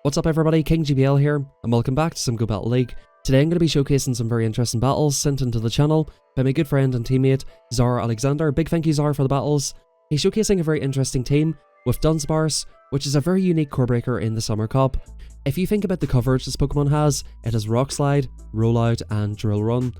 What's up everybody, King GBL here, and welcome back to some Go Battle League. Today I'm going to be showcasing some very interesting battles sent into the channel by my good friend and teammate, Zara Alexander. Big thank you Zara for the battles. He's showcasing a very interesting team with Dunsparce, which is a very unique core breaker in the Summer Cup. If you think about the coverage this Pokemon has, it has Rock Slide, Rollout and Drill Run.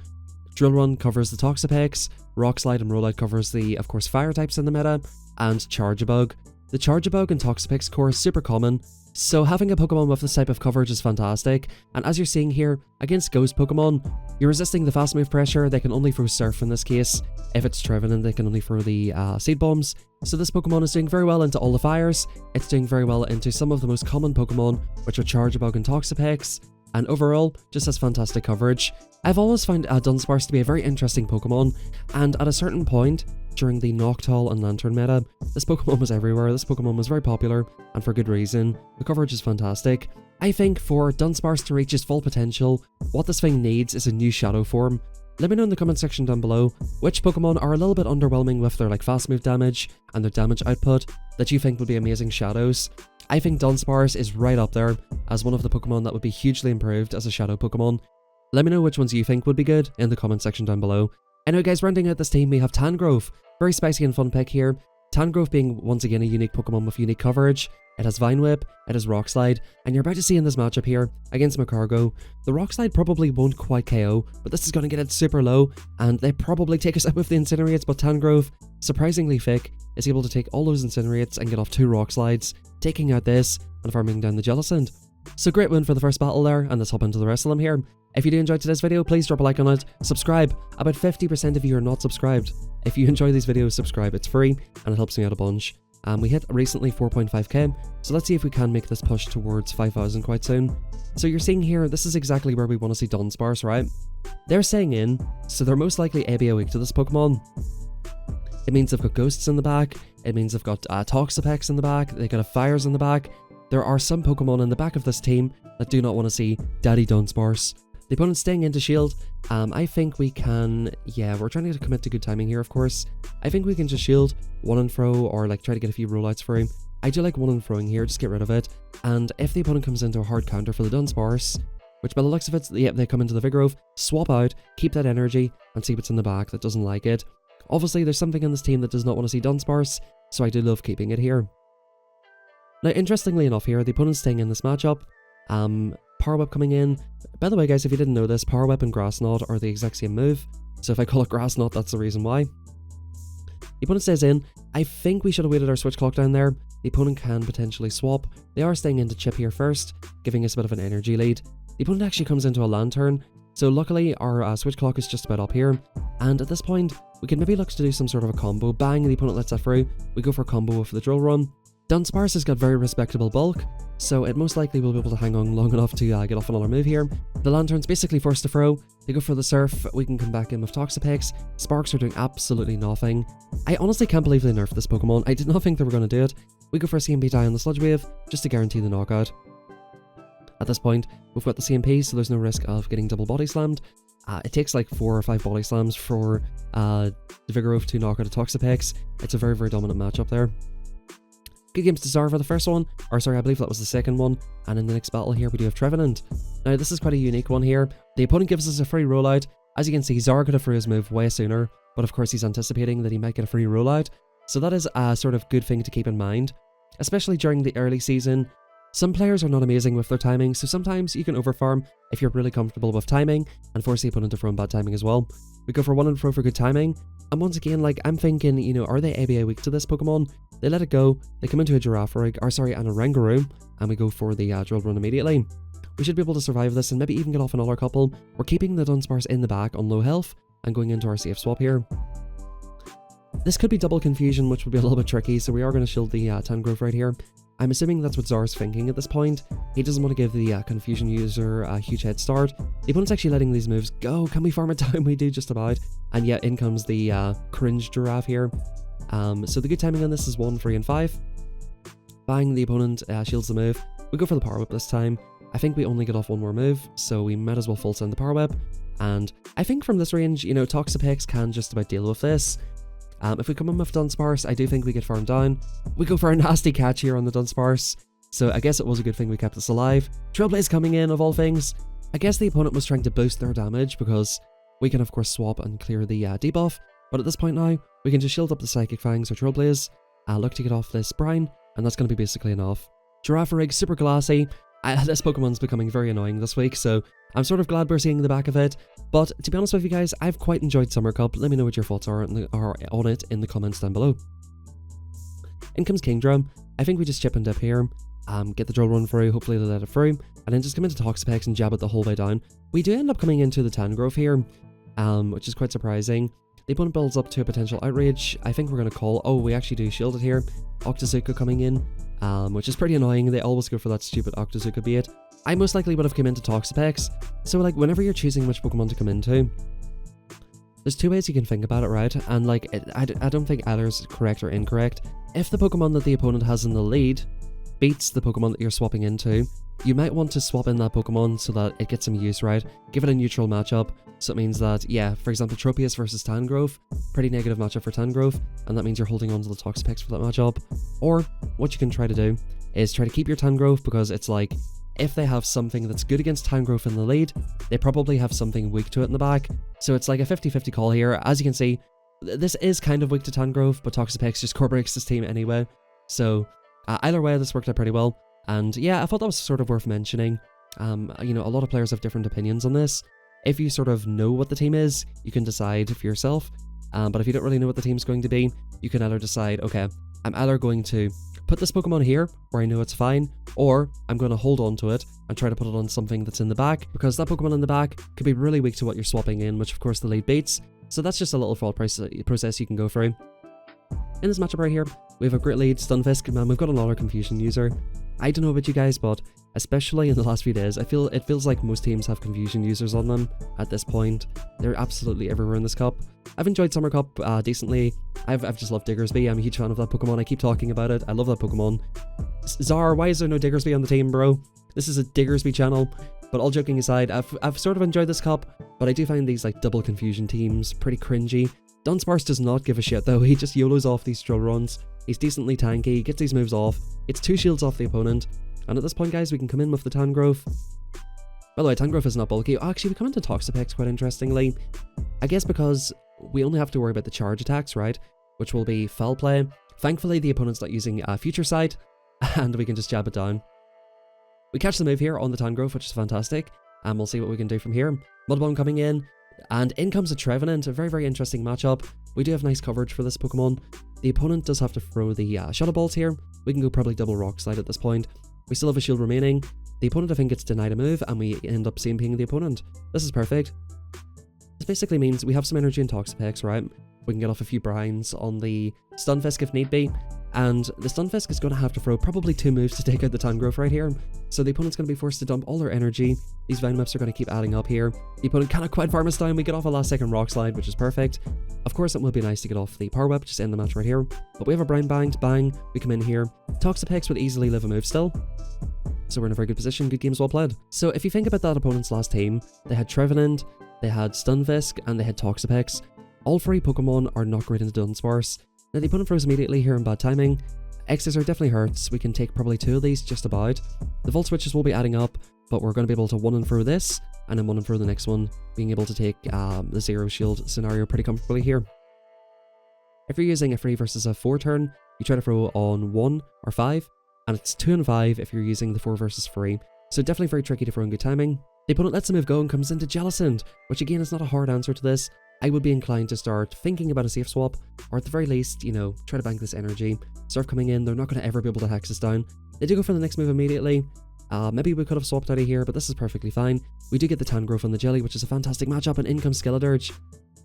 Drill Run covers the Toxapex, Rock Slide and Rollout covers the, of course, fire types in the meta, and Charjabug. The Charjabug and Toxapex core is super common, so having a Pokemon with this type of coverage is fantastic, and as you're seeing here, against Ghost Pokemon, you're resisting the fast move pressure. They can only throw Surf in this case. If it's Trevenant, they can only throw the Seed Bombs. So this Pokemon is doing very well into all the fires. It's doing very well into some of the most common Pokemon, which are Charjabug and Toxapex, and overall, just has fantastic coverage. I've always found Dunsparce to be a very interesting Pokemon, and at a certain point, during the Noctowl and Lantern meta, this Pokemon was everywhere. This Pokemon was very popular, and for good reason. The coverage is fantastic. I think for Dunsparce to reach its full potential, what this thing needs is a new Shadow form. Let me know in the comment section down below which Pokemon are a little bit underwhelming with their fast move damage and their damage output that you think would be amazing shadows. I think Dunsparce is right up there as one of the Pokemon that would be hugely improved as a shadow Pokemon. Let me know which ones you think would be good in the comment section down below. Anyway guys, rounding out this team we have Tangrowth. Very spicy and fun pick here. Tangrowth being once again a unique Pokemon with unique coverage. It has Vine Whip, it has Rock Slide, and you're about to see in this matchup here against Macargo, the Rock Slide probably won't quite KO, but this is going to get it super low, and they probably take us out with the Incinerates, but Tangrowth, surprisingly thick, is able to take all those Incinerates and get off 2 Rock Slides, taking out this and farming down the Jellicent. So great win for the first battle there, and let's hop into the rest of them here. If you do enjoy today's video, please drop a like on it, subscribe. About 50% of you are not subscribed. If you enjoy these videos, subscribe, it's free, and it helps me out a bunch. We hit recently 4.5k, so let's see if we can make this push towards 5,000 quite soon. So you're seeing here, this is exactly where we want to see Dunsparce, right? They're staying in, so they're most likely ABA weak to this Pokemon. It means they've got Ghosts in the back, it means they've got Toxapex in the back, they've got Fires in the back. There are some Pokemon in the back of this team that do not want to see Daddy Dunsparce. The opponent's staying into shield. I think we can, yeah, we're trying to commit to good timing here, of course. I think we can just shield one and throw, or try to get a few rollouts for him. I do like one and throwing here, just get rid of it. And if the opponent comes into a hard counter for the Dunsparce, which by the looks of it, yeah, they come into the Vigoroth, swap out, keep that energy, and see what's in the back that doesn't like it. Obviously, there's something in this team that does not want to see Dunsparce, so I do love keeping it here. Now, interestingly enough here, the opponent's staying in this matchup. Power Whip coming in. By the way guys, if you didn't know this, Power Whip and Grass Knot are the exact same move, so if I call it Grass Knot, that's the reason why. The opponent stays in. I think we should have waited our switch clock down there. The opponent can potentially swap. They are staying into Chip here first, giving us a bit of an energy lead. The opponent actually comes into a Lantern, so luckily our switch clock is just about up here, and at this point we can maybe look to do some sort of a combo. Bang, the opponent lets that through. We go for a combo with the Drill Run. Dunsparce has got very respectable bulk, so it most likely will be able to hang on long enough to get off another move here. The Lantern's basically forced to throw. They go for the Surf. We can come back in with Toxapex. Sparks are doing absolutely nothing. I honestly can't believe they nerfed this Pokemon. I did not think they were going to do it. We go for a CMP die on the Sludge Wave, just to guarantee the knockout. At this point, we've got the CMP, so there's no risk of getting double body slammed. It takes like 4 or 5 body slams for the Vigoroth to knock out a Toxapex. It's a very, very dominant matchup there. Good games to Zara for the first one, or sorry, I believe that was the second one, and in the next battle here we do have Trevenant. Now this is quite a unique one here. The opponent gives us a free rollout. As you can see, Zara could have threw his move way sooner, but of course he's anticipating that he might get a free rollout, so that is a sort of good thing to keep in mind, especially during the early season. Some players are not amazing with their timing, so sometimes you can overfarm if you're really comfortable with timing, and force the opponent to throw in bad timing as well. We go for one and throw for good timing, and once again, I'm thinking, you know, are they ABA weak to this Pokemon? They let it go, they come into a Girafarig, or sorry, and a Rangaroo, and we go for the Drill Run immediately. We should be able to survive this and maybe even get off another couple. We're keeping the Dunsparce in the back on low health, and going into our safe swap here. This could be double confusion, which would be a little bit tricky, so we are going to shield the Tangrowth right here. I'm assuming that's what Zara's thinking at this point. He doesn't want to give the confusion user a huge head start. The opponent's actually letting these moves go. Can we farm it down? We do just about. And yet in comes the cringe giraffe here. So the good timing on this is 1, 3, and 5. Bang, the opponent shields the move. We go for the Power Whip this time. I think we only get off one more move, so we might as well full send the Power Whip. And I think from this range, you know, Toxapex can just about deal with this. If we come in with Dunsparce, I do think we get farmed down. We go for a nasty catch here on the Dunsparce. so I guess it was a good thing we kept this alive. Trailblaze coming in, of all things. I guess the opponent was trying to boost their damage because we can of course swap and clear the debuff, but at this point now, we can just shield up the Psychic Fangs or Trailblaze, look to get off this Brine, and that's going to be basically enough. Girafarig, super glassy. This Pokemon's becoming very annoying this week, so I'm sort of glad we're seeing the back of it. But to be honest with you guys, I've quite enjoyed Summer Cup. Let me know what your thoughts are on it in the comments down below. In comes Kingdra. I think we just chip and dip here, get the drill run through, hopefully they'll let it through, and then just come into Toxapex and jab it the whole way down. We do end up coming into the Tangrowth here, which is quite surprising. The opponent builds up to a potential Outrage. I think we're going to call... Oh, we actually do shield it here. Octazooka coming in, which is pretty annoying. They always go for that stupid Octazooka bait. I most likely would have come into Toxapex. So, like, whenever you're choosing which Pokemon to come into, there's two ways you can think about it, right? And, like, I don't think either is correct or incorrect. If the Pokemon that the opponent has in the lead beats the Pokemon that you're swapping into, you might want to swap in that Pokemon so that it gets some use, right? Give it a neutral matchup, so it means that, yeah, for example, Tropius versus Tangrowth, pretty negative matchup for Tangrowth, and that means you're holding on to the Toxapex for that matchup. Or, what you can try to do is try to keep your Tangrowth, because it's like, if they have something that's good against Tangrowth in the lead, they probably have something weak to it in the back. So it's like a 50-50 call here. As you can see, this is kind of weak to Tangrowth, but Toxapex just core breaks this team anyway. So, either way, this worked out pretty well. And yeah, I thought that was sort of worth mentioning. You know, a lot of players have different opinions on this. If you sort of know what the team is, you can decide for yourself. But if you don't really know what the team's going to be, you can either decide, okay, I'm either going to put this Pokemon here, where I know it's fine, or I'm going to hold on to it and try to put it on something that's in the back, because that Pokemon in the back could be really weak to what you're swapping in, which of course the lead beats. So that's just a little thought process you can go through. In this matchup right here, we have a great lead, Stunfisk, man, we've got another Confusion user. I don't know about you guys, but especially in the last few days, it feels like most teams have Confusion users on them at this point. They're absolutely everywhere in this cup. I've enjoyed Summer Cup decently. I've just loved Diggersby. I'm a huge fan of that Pokemon. I keep talking about it. I love that Pokemon. Zar, why is there no Diggersby on the team, bro? This is a Diggersby channel. But all joking aside, I've sort of enjoyed this cup, but I do find these like double Confusion teams pretty cringy. Dunsparce does not give a shit though. He just YOLOs off these drill runs. He's decently tanky, gets these moves off, gets 2 shields off the opponent, and at this point, guys, we can come in with the Tangrowth. By the way, Tangrowth is not bulky. Oh, actually, we come into Toxapex quite interestingly. I guess because we only have to worry about the charge attacks, right? Which will be Foul Play. Thankfully, the opponent's not using Future Sight, and we can just jab it down. We catch the move here on the Tangrowth, which is fantastic, and we'll see what we can do from here. Mud Bomb coming in, and in comes a Trevenant, a very, very interesting matchup. We do have nice coverage for this Pokemon. The opponent does have to throw the Shadow Balls here. We can go probably double Rock Slide at this point. We still have a shield remaining. The opponent, I think, gets denied a move, and we end up CMPing the opponent. This is perfect. This basically means we have some energy in Toxapex, right? We can get off a few brines on the Stunfisk if need be, and the Stunfisk is going to have to throw probably 2 moves to take out the Tangrowth right here. So the opponent's going to be forced to dump all their energy. These Venomoths are going to keep adding up here. The opponent cannot quite farm us down. We get off a last second Rock Slide, which is perfect. Of course, it will be nice to get off the Power Whip, just end the match right here. But we have a Brine Banged, bang, we come in here. Toxapex would easily live a move still. So we're in a very good position, good games well played. So if you think about that opponent's last team, they had Trevenant, they had Stunfisk, and they had Toxapex. All 3 Pokemon are not great into Dunsparce. Now the opponent throws immediately here in bad timing. X's are definitely hurts, we can take probably 2 of these just about. The Volt Switches will be adding up, but we're going to be able to 1 and throw this, and then 1 and throw the next one, being able to take the 0 shield scenario pretty comfortably here. If you're using a 3 versus a 4 turn, you try to throw on 1 or 5, and it's 2 and 5 if you're using the 4 versus 3, so definitely very tricky to throw in good timing. The opponent lets the move go and comes into Jellicent, which again is not a hard answer to this. I would be inclined to start thinking about a safe swap, or at the very least, you know, try to bank this energy. Surf coming in, they're not going to ever be able to hex us down. They do go for the next move immediately. Maybe we could have swapped out of here, but this is perfectly fine. We do get the Tangrowth on the Jelly, which is a fantastic matchup, and in comes Skeledirge.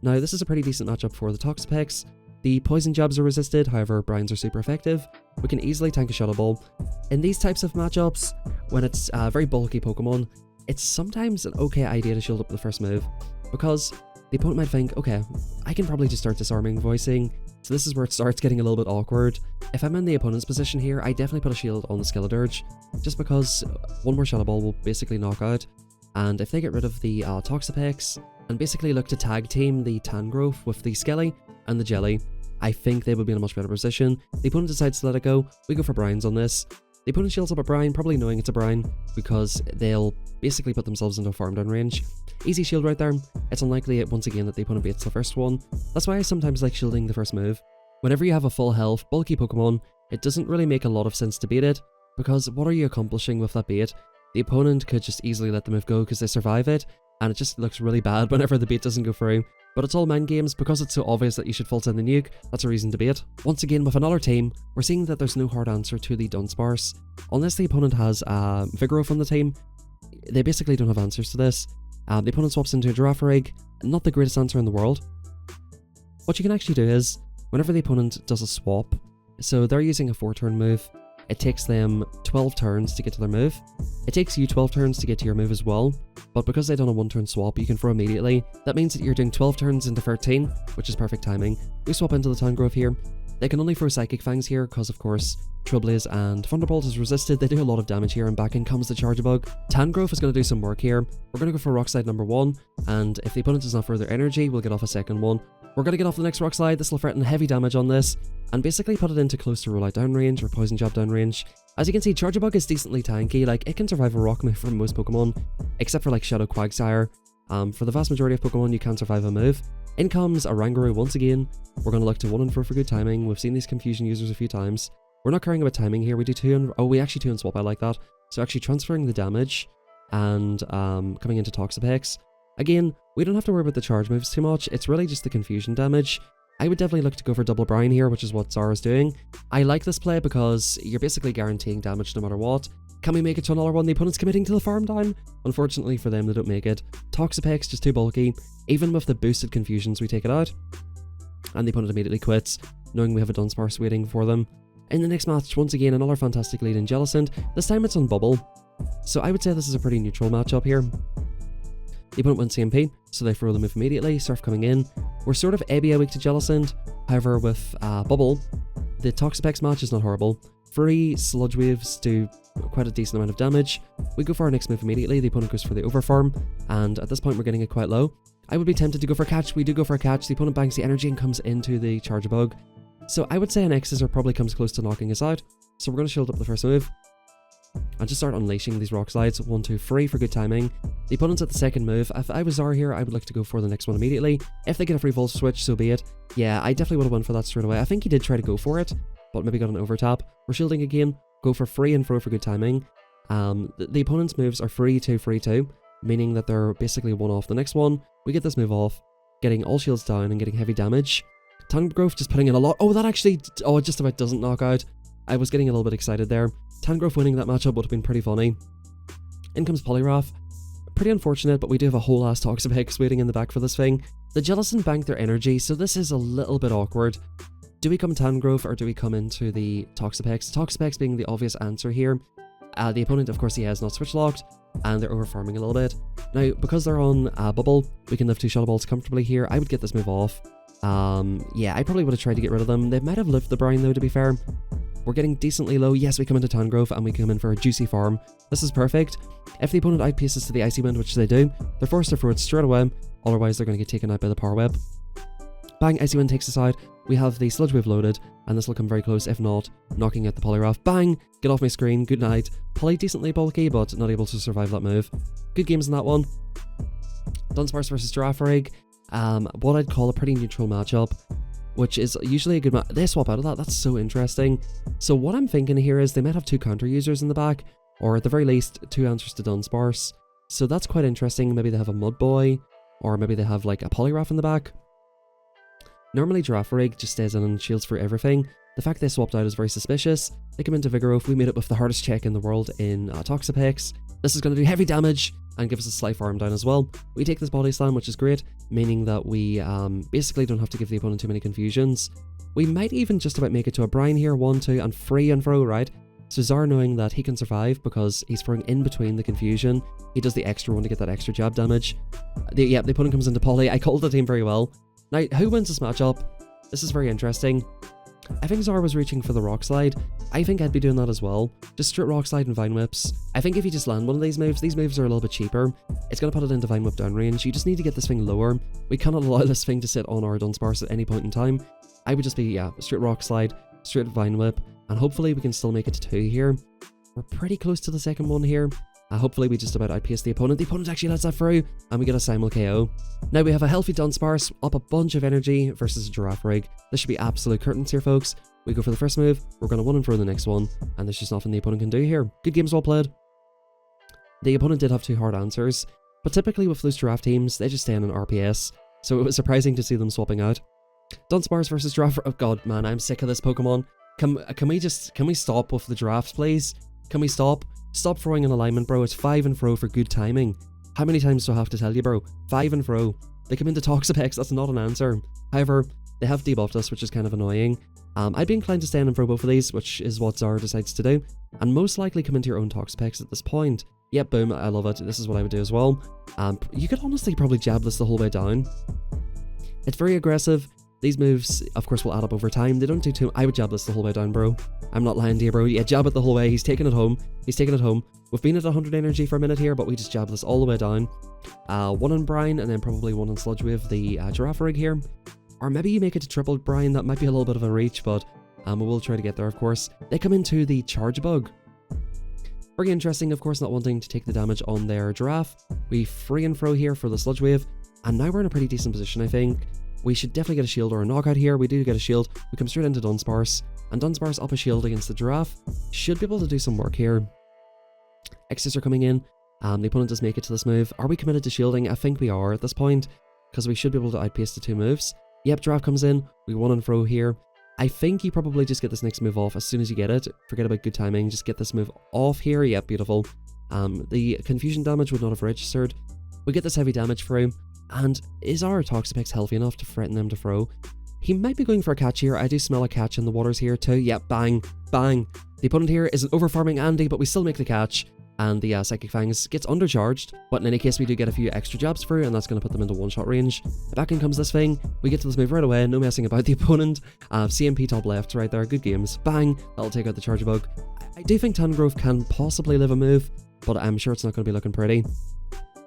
Now, this is a pretty decent matchup for the Toxapex. The Poison Jabs are resisted, however, Brines are super effective. We can easily tank a Shadow Ball. In these types of matchups, when it's a very bulky Pokemon, it's sometimes an okay idea to shield up the first move, because the opponent might think, okay, I can probably just start disarming voicing, so this is where it starts getting a little bit awkward. If I'm in the opponent's position here, I definitely put a shield on the Skeledirge, just because 1 more Shadow Ball will basically knock out, and if they get rid of the Toxapex, and basically look to tag team the Tangrowth with the Skelly and the Jelly, I think they would be in a much better position. The opponent decides to let it go, we go for Brines on this, The opponent shields up a Brine, probably knowing it's a Brine, because they'll basically put themselves into a farm down range. Easy shield right there. It's unlikely, once again, that the opponent baits the first one. That's why I sometimes like shielding the first move. Whenever you have a full health, bulky Pokemon, it doesn't really make a lot of sense to bait it, because what are you accomplishing with that bait? The opponent could just easily let the move go because they survive it, and it just looks really bad whenever the bait doesn't go through. But it's all mind games, because it's so obvious that you should fault in the nuke, that's a reason to bait. Once again, with another team, we're seeing that there's no hard answer to the Dunsparce. Unless the opponent has Vigoroth on the team, they basically don't have answers to this. The opponent swaps into a Girafarig, not the greatest answer in the world. What you can actually do is, whenever the opponent does a swap, so they're using a 4-turn move, it takes them 12 turns to get to their move. It takes you 12 turns to get to your move as well, but because they've done a 1-turn swap, you can throw immediately. That means that you're doing 12 turns into 13, which is perfect timing. We swap into the Tangrowth here. They can only throw Psychic Fangs here, because of course, Trailblaze and Thunderbolt is resisted. They do a lot of damage here, and back in comes the Charjabug. Tangrowth is going to do some work here. We're going to go for Rock Slide number 1, and if the opponent does not further energy, we'll get off a second one. We're going to get off the next Rock Slide. This will threaten heavy damage on this, and basically put it into close to Roll Out downrange or Poison Jab downrange. As you can see, Charjabug is decently tanky. Like, it can survive a rock move from most Pokemon, except for like Shadow Quagsire. For the vast majority of Pokemon, you can survive a move. In comes a Rangaroo once again. We're going to look to 1 and 4 for good timing. We've seen these confusion users a few times. We're not caring about timing here. We do 2 and... oh, we actually 2 and swap. I like that. So actually transferring the damage and coming into Toxapex. Again, we don't have to worry about the charge moves too much. It's really just the confusion damage. I would definitely look to go for double Brine here, which is what Zara's doing. I like this play because you're basically guaranteeing damage no matter what. Can we make it to another one? The opponent's committing to the farm down. Unfortunately for them, they don't make it. Toxapex, just too bulky. Even with the boosted confusions, we take it out. And the opponent immediately quits, knowing we have a Dunsparce waiting for them. In the next match, once again, another fantastic lead in Jellicent. This time it's on Bubble. So I would say this is a pretty neutral matchup here. The opponent went CMP, so they throw the move immediately. Surf coming in. We're sort of ABA weak to Jellicent. However, with Bubble, the Toxapex match is not horrible. 3 Sludge Waves do quite a decent amount of damage. We go for our next move immediately. The opponent goes for the Overfarm, and at this point we're getting it quite low. I would be tempted to go for a catch. We do go for a catch. The opponent banks the energy and comes into the Charjabug. So I would say an Exeter probably comes close to knocking us out. So we're going to shield up the first move and just start unleashing these Rock Slides. 1, 2, 3 for good timing. The opponent's at the second move. If I was Zara here, I would look to go for the next one immediately. If they get a free Volt Switch, so be it. Yeah, I definitely would have won for that straight away. I think he did try to go for it, but maybe got an overtap. We're shielding again. Go for free and throw for good timing. The opponent's moves are free 2, free 2, meaning that they're basically one off the next one. We get this move off, getting all shields down and getting heavy damage. Tangrowth just putting in a lot. Oh, that actually, oh, it just about doesn't knock out. I was getting a little bit excited there. Tangrowth winning that matchup would have been pretty funny. In comes Poliwrath. Pretty unfortunate, but we do have a whole ass Toxapex waiting in the back for this thing. The Jellicent banked their energy, so this is a little bit awkward. Do we come Tangrowth or do we come into the Toxapex? Toxapex being the obvious answer here. The opponent, of course, he has not switch locked, and they're overfarming a little bit. Now, because they're on Bubble, we can live 2 Shadow Balls comfortably here. I would get this move off. Yeah, I probably would have tried to get rid of them. They might have lived the Brine though, to be fair. We're getting decently low. Yes, we come into Tangrowth and we come in for a juicy farm. This is perfect. If the opponent outpaces to the Icy Wind, which they do, they're forced to throw it straight away. Otherwise, they're going to get taken out by the Power Web. Bang, Icy Wind takes us out. We have the Sludge Wave loaded, and this will come very close, if not, knocking out the Poliwrath. Bang! Get off my screen, good night. Poly decently bulky, but not able to survive that move. Good games in that one. Dunsparce versus Girafarig. What I'd call a pretty neutral matchup, which is usually a good match. They swap out of that, that's so interesting. So what I'm thinking here is they might have 2 counter users in the back, or at the very least, 2 answers to Dunsparce. So that's quite interesting. Maybe they have a Mudboy, or maybe they have like a Poliwrath in the back. Normally Girafarig just stays in and shields for everything. The fact they swapped out is very suspicious. They come into Vigoroth. We made it with the hardest check in the world in Toxapex. This is going to do heavy damage and give us a slight farm down as well. We take this Body Slam, which is great, meaning that we basically don't have to give the opponent too many confusions. We might even just about make it to a Brine here, 1, 2, and free and throw, right? So Zara, knowing that he can survive because he's throwing in between the confusion, he does the extra one to get that extra jab damage. The opponent comes into Poly. I called the team very well. Now, who wins this matchup? This is very interesting. I think Zara was reaching for the Rock Slide. I think I'd be doing that as well. Just straight Rock Slide and Vine Whips. I think if you just land one of these moves are a little bit cheaper. It's going to put it into Vine Whip downrange. You just need to get this thing lower. We cannot allow this thing to sit on our Dunsparce at any point in time. I would just be, straight Rock Slide, straight Vine Whip, and hopefully we can still make it to 2 here. We're pretty close to the second one here. Hopefully we just about outpace the opponent. The opponent actually lets that through, and we get a simul KO. Now we have a healthy Dunsparce, up a bunch of energy versus a Girafarig. This should be absolute curtains here, folks. We go for the first move, we're going to 1 and throw the next one, and there's just nothing the opponent can do here. Good games well played. The opponent did have 2 hard answers, but typically with those giraffe teams, they just stay in an RPS, so it was surprising to see them swapping out. Dunsparce versus Girafarig. Oh god, man, I'm sick of this Pokemon. Can we stop with the giraffes, please? Can we stop? Stop throwing an alignment, bro. It's 5 and throw for good timing. How many times do I have to tell you, bro? 5 and throw. They come into Toxapex, that's not an answer. However, they have debuffed us, which is kind of annoying. I'd be inclined to stay in and throw both of these, which is what Zara decides to do, and most likely come into your own Toxapex at this point. Yep, boom, I love it. This is what I would do as well. You could honestly probably jab this the whole way down. It's very aggressive. These moves, of course, will add up over time. They don't do too... I would jab this the whole way down, bro. I'm not lying to you, bro. Yeah, jab it the whole way. He's taking it home. He's taking it home. We've been at 100 energy for a minute here, but we just jab this all the way down. 1 on Brine, and then probably 1 on Sludge Wave, the Girafarig here. Or maybe you make it to triple Brine. That might be a little bit of a reach, but we will try to get there, of course. They come into the Charjabug. Very interesting, of course, not wanting to take the damage on their Giraffe. We free and throw here for the Sludge Wave, and now we're in a pretty decent position, I think. We should definitely get a shield or a knockout here. We do get a shield. We come straight into Dunsparce, and Dunsparce up a shield against the Giraffe. Should be able to do some work here. X's are coming in. The opponent does make it to this move. Are we committed to shielding? I think we are at this point, because we should be able to outpace the 2 moves. Yep, Giraffe comes in. We 1 and throw here. I think you probably just get this next move off as soon as you get it. Forget about good timing. Just get this move off here. Yep, beautiful. The confusion damage would not have registered. We get this heavy damage through. And is our Toxapex healthy enough to threaten them to throw? He might be going for a catch here. I do smell a catch in the waters here too. Yep, bang, bang. The opponent here isn't over-farming Andy, but we still make the catch. And the Psychic Fangs gets undercharged. But in any case, we do get a few extra jabs through, and that's going to put them into one-shot range. Back in comes this thing. We get to this move right away. No messing about the opponent. CMP top left right there. Good games. Bang. That'll take out the Charjabug. I do think Tangrowth can possibly live a move, but I'm sure it's not going to be looking pretty.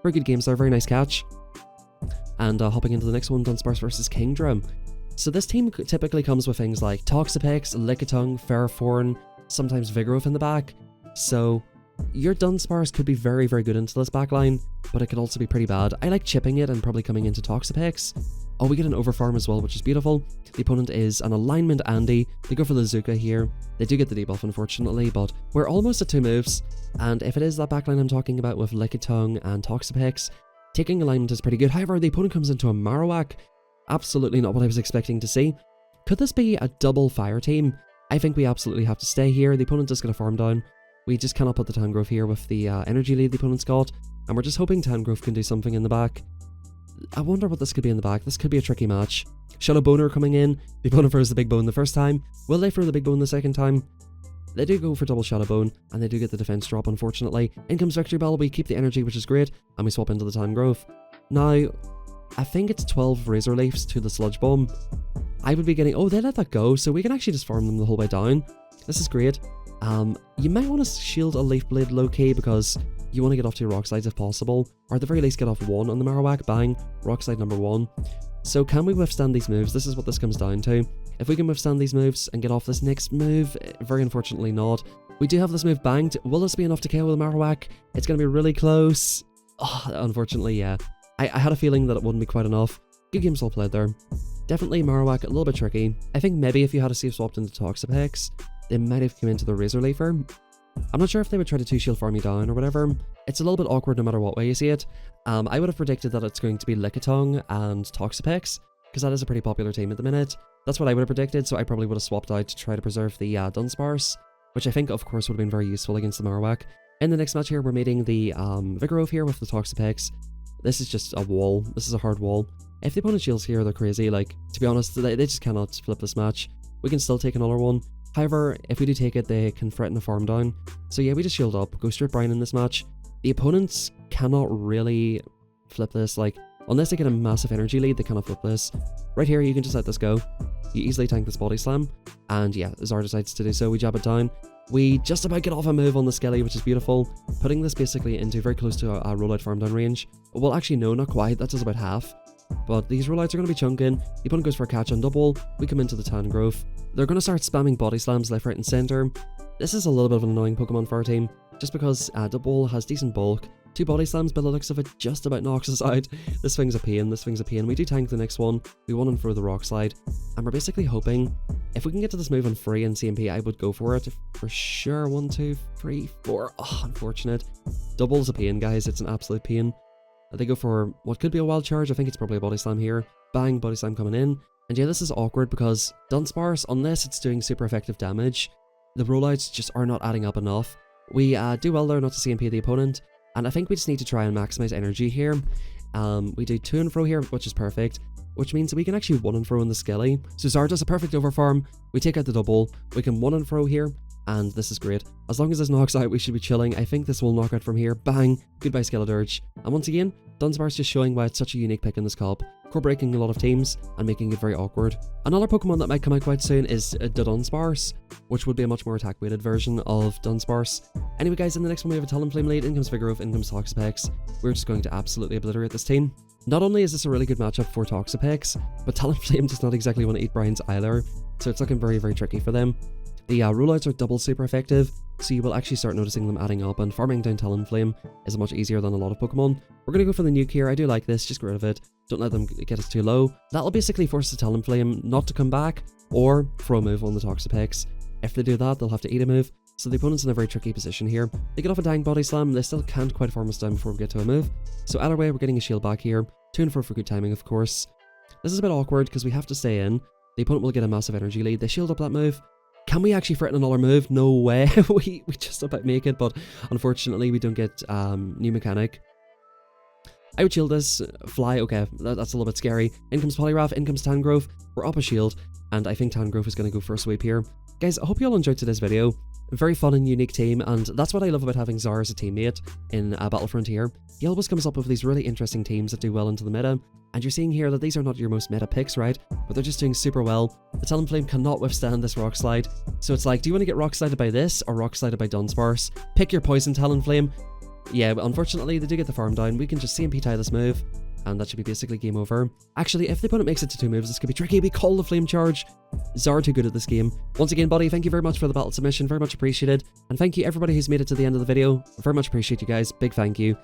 Very good games there. Very nice catch. And hopping into the next one, Dunsparce versus Kingdra. So this team typically comes with things like Toxapex, Lickitung, Ferrothorn, sometimes Vigoroth in the back. So your Dunsparce could be very, very good into this backline, but it could also be pretty bad. I like chipping it and probably coming into Toxapex. Oh, we get an overfarm as well, which is beautiful. The opponent is an alignment Andy. They go for the Zuka here. They do get the debuff, unfortunately, but we're almost at 2 moves. And if it is that backline I'm talking about with Lickitung and Toxapex, taking alignment is pretty good. However, the opponent comes into a Marowak. Absolutely not what I was expecting to see. Could this be a double fire team? I think we absolutely have to stay here. The opponent just got a farm down. We just cannot put the Tangrowth here with the energy lead the opponent's got. And we're just hoping Tangrowth can do something in the back. I wonder what this could be in the back. This could be a tricky match. Shadow Boner coming in. The opponent throws the big bone the first time. Will they throw the big bone the second time? They do go for double Shadow Bone, and they do get the defense drop, unfortunately. In comes Victory Bell, we keep the energy, which is great, and we swap into the Tangrowth. Now, I think it's 12 Razor Leafs to the Sludge Bomb. I would be getting... Oh, they let that go, so we can actually just farm them the whole way down. This is great. You might want to shield a Leaf Blade low-key, because you want to get off to your Rock Slides if possible, or at the very least get off 1 on the Marowak, bang, Rock Slide number 1. So can we withstand these moves? This is what this comes down to. If we can withstand these moves and get off this next move, very unfortunately not. We do have this move banged. Will this be enough to KO the Marowak? It's going to be really close. Oh, unfortunately, yeah. I had a feeling that it wouldn't be quite enough. Good games well played there. Definitely Marowak, a little bit tricky. I think maybe if you had a safe swapped into Toxapex, they might have come into the Razor Leafer. I'm not sure if they would try to 2-shield farm you down or whatever. It's a little bit awkward no matter what way you see it. I would have predicted that it's going to be Lickitung and Toxapex, because that is a pretty popular team at the minute. That's what I would have predicted, so I probably would have swapped out to try to preserve the Dunsparce, which I think, of course, would have been very useful against the Marowak. In the next match here, we're meeting the Vigoroth here with the Toxapex. This is just a wall. This is a hard wall. If the opponent shields here, they're crazy. Like, to be honest, they just cannot flip this match. We can still take another one. However, if we do take it, they can threaten the farm down. So yeah, we just shield up, go straight Brine in this match. The opponents cannot really flip this, like, unless they get a massive energy lead, they cannot flip this. Right here, you can just let this go. You easily tank this Body Slam, and yeah, Zara decides to do so. We jab it down. We just about get off a move on the Skelly, which is beautiful, putting this basically into very close to a rollout farm down range. Well, actually, no, not quite. That does about half. But these rollouts are going to be chunking. The opponent goes for a catch on double. We come into the Tangrowth. They're going to start spamming Body Slams left, right, and center. This is a little bit of an annoying Pokemon for our team, just because Double has decent bulk, 2 body slams, but the looks of it just about knocks us out. This thing's a pain, this thing's a pain. We do tank the next one, we won and throw the Rock Slide, and we're basically hoping, if we can get to this move on free and CMP, I would go for it, for sure. 1, 2, 3, 4, oh, unfortunate. Double's a pain, guys, it's an absolute pain. They go for what could be a wild charge, I think it's probably a body slam here. Bang, body slam coming in. And yeah, this is awkward because Dunsparce, unless it's doing super effective damage, the rollouts just are not adding up enough. We do well there not to CMP the opponent, and I think we just need to try and maximize energy here. We do 2 and fro here, which is perfect, which means we can actually 1 and fro in the Skilly. So Zard does a perfect overfarm, we take out the double, we can 1 and fro here, and this is great. As long as this knocks out, we should be chilling. I think this will knock out from here. Bang! Goodbye Skeledirge. And once again, Dunsparce just showing why it's such a unique pick in this comp, core breaking a lot of teams and making it very awkward. Another Pokemon that might come out quite soon is Dunsparce, which would be a much more attack weighted version of Dunsparce. Anyway guys, in the next one we have a Talonflame lead, in comes Vigoroth, in comes Toxapex. We're just going to absolutely obliterate this team. Not only is this a really good matchup for Toxapex, but Talonflame does not exactly want to eat Brian's either, so it's looking very, very tricky for them. The rollouts are double super effective, so you will actually start noticing them adding up, and farming down Talonflame is much easier than a lot of Pokemon. We're going to go for the nuke here. I do like this, just get rid of it. Don't let them get us too low. That'll basically force the Talonflame not to come back, or throw a move on the Toxapex. If they do that, they'll have to eat a move, so the opponent's in a very tricky position here. They get off a dying body slam, they still can't quite farm us down before we get to a move. So either way, we're getting a shield back here. 2 and 4 for good timing, of course. This is a bit awkward, because we have to stay in. The opponent will get a massive energy lead. They shield up that move. Can we actually threaten another move? No way. we just about make it, but unfortunately we don't get new mechanic. I would shield this, fly, okay, that's a little bit scary. In comes Poliwrath, in comes Tangrowth, we're up a shield, and I think Tangrowth is going to go for a sweep here. Guys, I hope you all enjoyed today's video. Very fun and unique team, and that's what I love about having Zar as a teammate in Battle Frontier. He always comes up with these really interesting teams that do well into the meta, and you're seeing here that these are not your most meta picks, right? But they're just doing super well. The Talonflame cannot withstand this Rock Slide, so it's like, do you want to get Rock Slided by this, or Rock Slided by Dunsparce? Pick your poison, Talonflame. Yeah, but unfortunately they do get the farm down. We can just CMP tie this move, and that should be basically game over. Actually, if the opponent makes it to 2 moves, this could be tricky. We call the Flame Charge. Zar too good at this game. Once again, buddy, thank you very much for the battle submission. Very much appreciated. And thank you everybody who's made it to the end of the video. Very much appreciate you guys. Big thank you.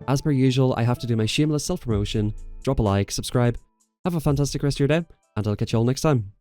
As per usual, I have to do my shameless self-promotion. Drop a like, subscribe. Have a fantastic rest of your day, and I'll catch you all next time.